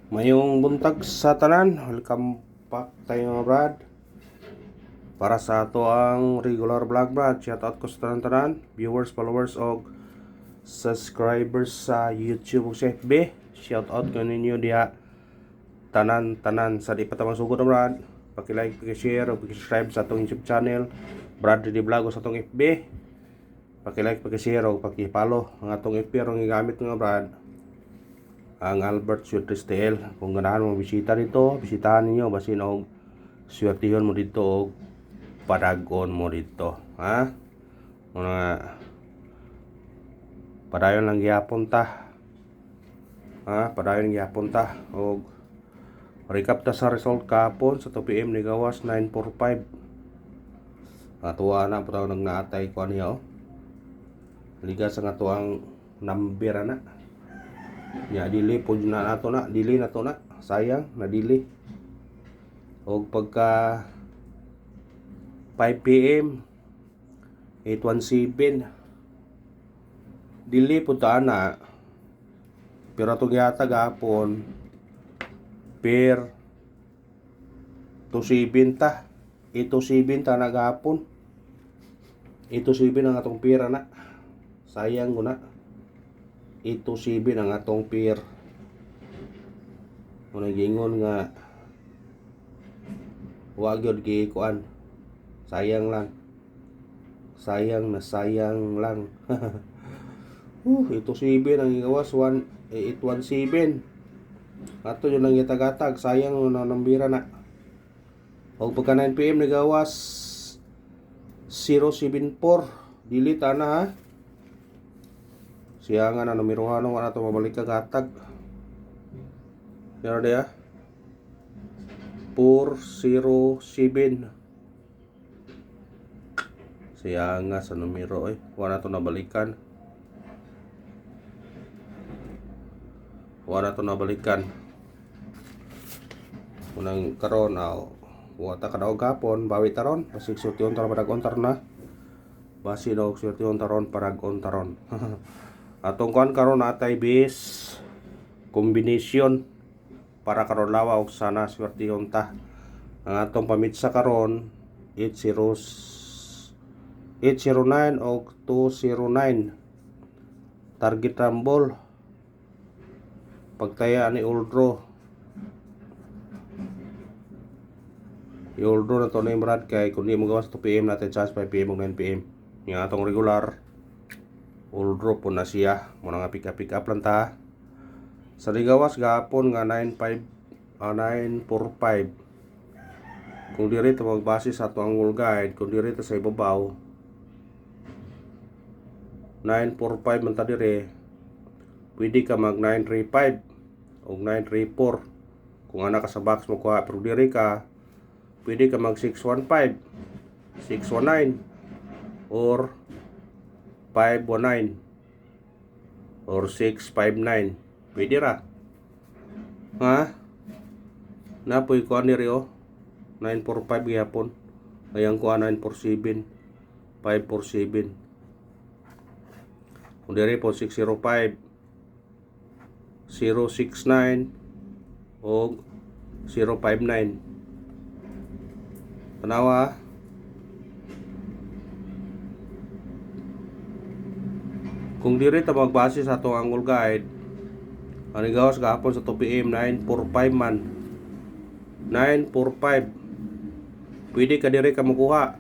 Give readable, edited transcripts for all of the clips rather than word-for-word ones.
Mayong buntag sa tanan, welcome back tayo mga brad. Para sa ato ang regular vlog brad, shout out ko sa tanan, viewers, followers o subscribers sa YouTube o sa FB. Shout out ko ninyo diha tanan sa di pa tamang sugod na brad. Paki-like, paki-share o paki-subscribe sa atong YouTube channel, Brad Ready Vlog o sa atong FB. Paki-like, paki-share o paki-follow ang atong FB ang gigamit nga brad, ang Albert Sweet STL. Kung ganahan mo bisita dito, bisitahan ninyo basin og swertihon mo dito og padagon mo dito, ha? Mga padayon lang gyapon ta. Ha, padayon gyapon ta og recap ta sa result kahapon sa 2 PM ni gawas 945. Atuwa na po nang naatay ko niya oh. Liga sa nga tuang number na. Ya dili po na nato na, dili na to na. Sayang na dili. Og pagka 5 PM 817 dili po ta na. Pero atong yata gapon per 270 ta. 827 ta na gapon. 827 ang atong pera na. Sayang ko na. 827 ang atong pair. Muna gingon nga wag yun kuan. Sayang lang. Sayang na sayang lang. 827 ang igawas 817. Ato yun ang itagatag. Sayang na nambira na. O pagka 9 PM nagawas 074. Dili ta na ha. Siya nga na namiruhan nga na ito mabalik kagatag. Yan na 407. Siya nga sa numero wala ito nabalikan. Wala ito nabalikan. Unang karon wata ka daw gapon bawi taron. Basig sultion taron parag-ontar na. Basi daw sultion taron parag-ontaron. Atong kuan karon atay bis kombinasyon para karon lawa og sana swertihon ta. Ang atong pamitsa karon 809 og 209. Target rumble pagtaya ni Uldro. Uldro na to na brad kay kun di mo gawas 2 PM natin chance 5 PM ug 9 PM. Yang atong regular Uldro po na siya. Muna nga pick up lang ta. Sa ligawas gapon nga 945. Kung diri ta magbase sa ato ang guide, kung diri ta sa ibabaw 945 man ta dire. Pwede ka mag 935 o 934. Kung ana ka sa box mo kuha, pero diri ka pwede ka mag 615, 619 or 519 or 659. Pwede ra. Ha? Napoy ko ani rio 945 gyapon. Ayang ko 947, 547. Kung diri po 605, 069 o 059. Tanawa. Kung diri ta magbase sa atong angle guide, ang gawas gahapon sa 2 PM 945 man. 945. Pwede ka diri ka makuha.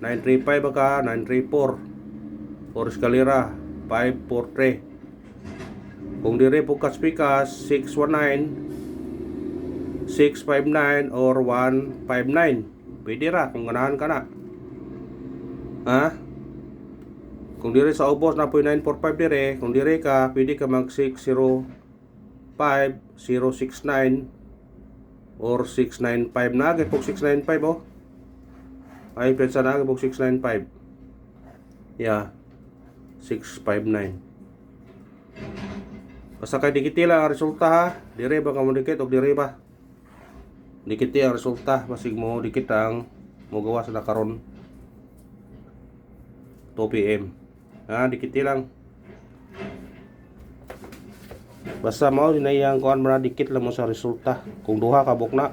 935 ba ka, 934. Or eskalera 543. Kung diri pukas-pikas 619, 659 or 159. Pwede ra kung ganahan ka na. Ha? Kung diri sa ubos na po 945 dire, kung diri ka, pwede ka mag 605, 069 or 695 na gid 695 oh. Ay pensa na gid 695. Yeah. 659. Basta kay dikiti lang ang resulta ha. Dire ba ka mo dikit o dire ba? Dikiti ang resulta, basig mo dikit ang mo gawa sa karon 2 PM. Dikiti lang. Basta mao dinayang kuan mara dikit lang mo sa resulta. Kung duha ka bukna,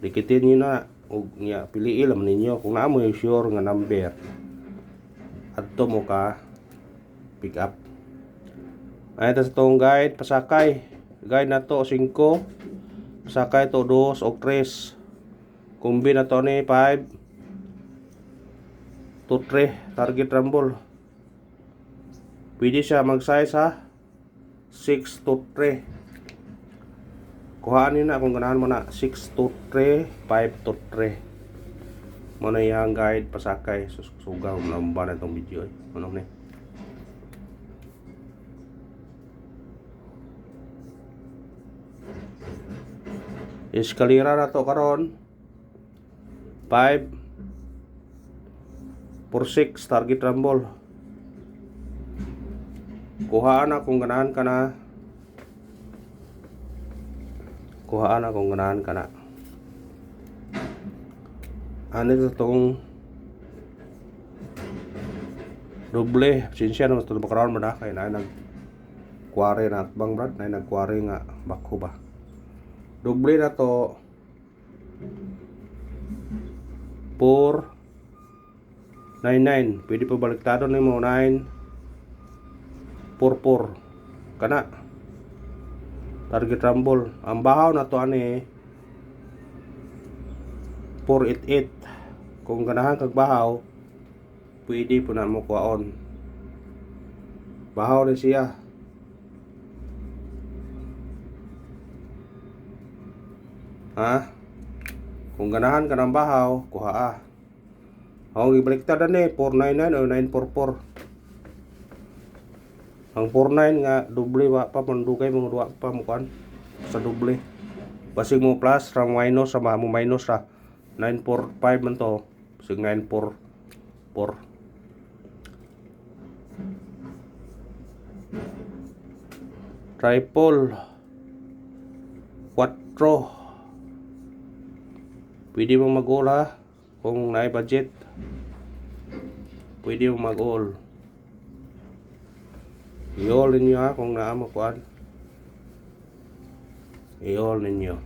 dikitin niyo na ug nya piliin lang ninyo kung naa mo sure nga number. Adto mo ka pick up. Ay ta sa tong guide pasakay. Guide na to 5, pasakay to 2 o 3. Kumbi na to ni 5 to 3 target rumble. Pwede siya mag-size ha 6 to 3. Kuhaan na kung ganahan mo na 6 to 3, 5 to 3. Mo na yung guide pasakay. Sugaw mo lang ba na itong video eh. Ano na eskalera na to karon 5 for 6 target rumble. Kuhaan na kung ganahan ka na. Kuhaan na kung ganahan ka na. Ano ito itong doble. Sinsya naman ito bakaroon mo na. Kaya na nag-kwari na at bang brad. Na nag-kwari nga bako ba. Doble na to 499. Pwede pa baliktado na mo 944 kana target rumble. Ang bahaw na to ani 488. Kung ganahan kag bahaw pwede po na mo kuhaon. Bahaw na siya. Ha? Kung ganahan ka ng bahaw, kuha ah. Ang ibaliktad na 499 o 944. Ang 49 nga doble wa pa mandugay mo duwa pa mo kan sa doble. Basig mo plus from minus sa mo minus sa 945 man to. Basig 944. Triple 4. Pwede mo mag-all ha. Kung naay budget. Pwede mo mag-all. I-all ninyo ha. Kung naamo kuan. I-all ninyo.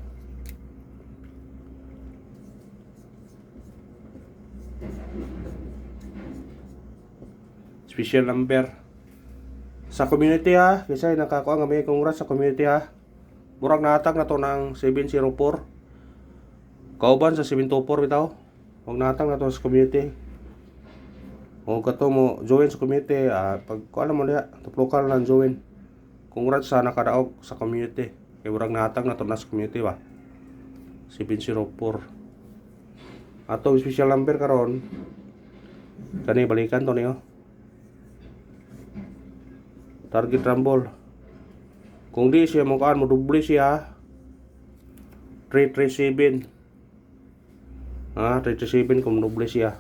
Special number. Sa community ha. Kasi nakakuha nga may congrats sa community ha. Murag natag na to ng 704. Kauban sa 724 bitaw. Huwag natang na to sa community. Huwag ka to mo join sa community. Pag alam mo niya, local lang join. Congrats sa nakadaog sa community. Kaya murag natang na to na sa community ba. 704. Ato special number karon. Kani balikan to niyo. Target rumble. Kung di siya mo kaan mo doble siya 337. 337 kung doble siya.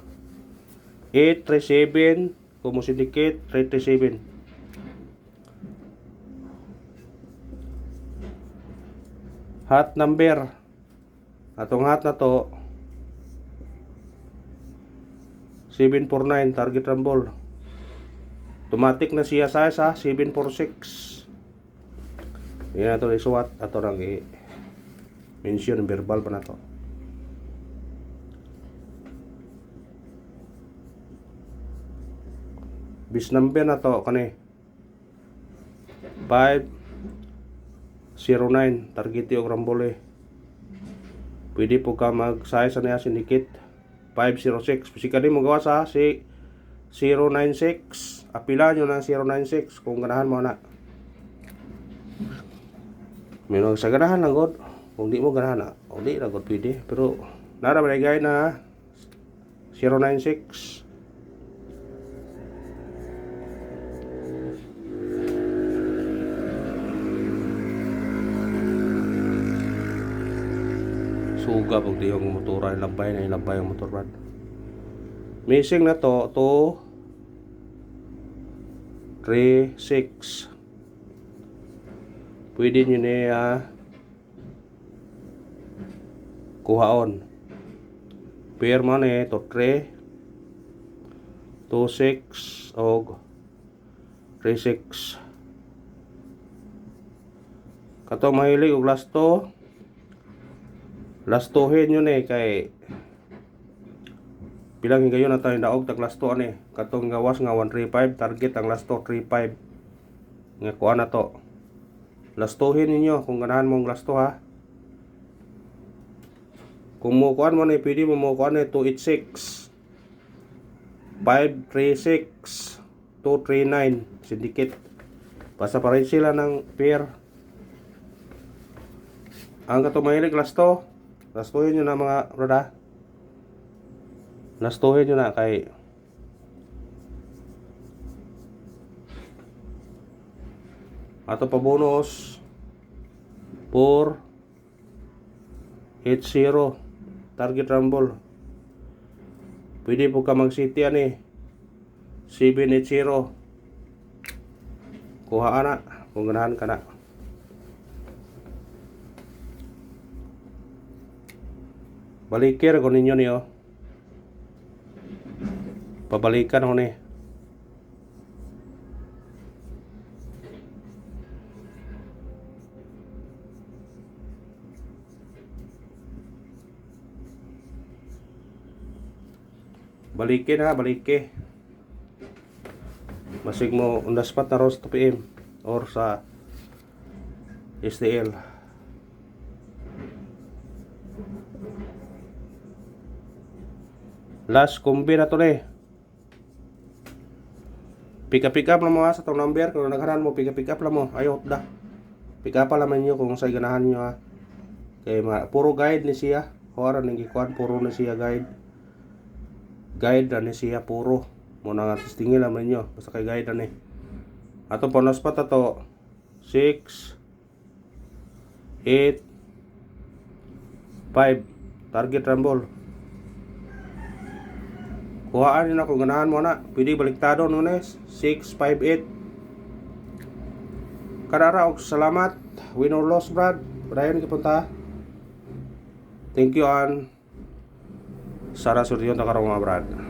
837 kung mo syndicate 337. Hot number. Atong hot na to 749 target rumble. Automatic na siya sa 746. Yan ato isuwat ato nang mention verbal pa na to. Bis number na to kani 509 target yung rambole. Pwede po ka mag-size na syndicate 506. Kasi kani mo gawa sa 096. Apila nyo ng 096 kung ganahan mo na. Meron sa ganahan lang god. Kung di mo ganahan na, o di na god pwede. Pero narabalagay na 096. Suga pag di yung motora ilabay na ilabay yung motor brad. Missing na to 36. Pwede nyo niya kuhaon. Pair mo na to 3 26 o 36. Kato mahilig og lasto. Lastohin yun kay bilang higayon na tayo daog tag lasto katong gawas nga 135 target ang lasto 35 nga kuha na to. Lastohin ninyo kung ganahan mong lasto ha. Kung mo kuan mo pwede mo kuan 286 536 239 syndicate. Basta pa rin sila ng pair. Ang kato mahilig lasto. Lastuhin nyo na mga brada. Lastuhin nyo na kay ato pa bonus 480 target rumble. Pwede po ka mag city 780. Kuha na kung ganahan ka na. Balikir ko ninyo niyo. Pabalikan ko ni. Balikin ha, baliki. Masig mo on the spot na roast to PM or sa STL. Last kombi na to pick up lang mo sa tong number. Kung nagharan mo pick up lang mo. Ayot da. Pick up lang nyo kung sa ganahan nyo ha. Kay puro guide ni siya. Hora ning gikuan puro na siya guide. Guide na ni siya puro. Muna nga testingin lang nyo. Basta kay guide na Ato po nas pa to 6 8 5 target rumble. Kuhaan nyo na kung ganahan mo na. Pwede baliktado nun 658. Karara og salamat. Win or loss Brad. Brian kipunta. Thank you and Sara Suryon takarong mga Brad.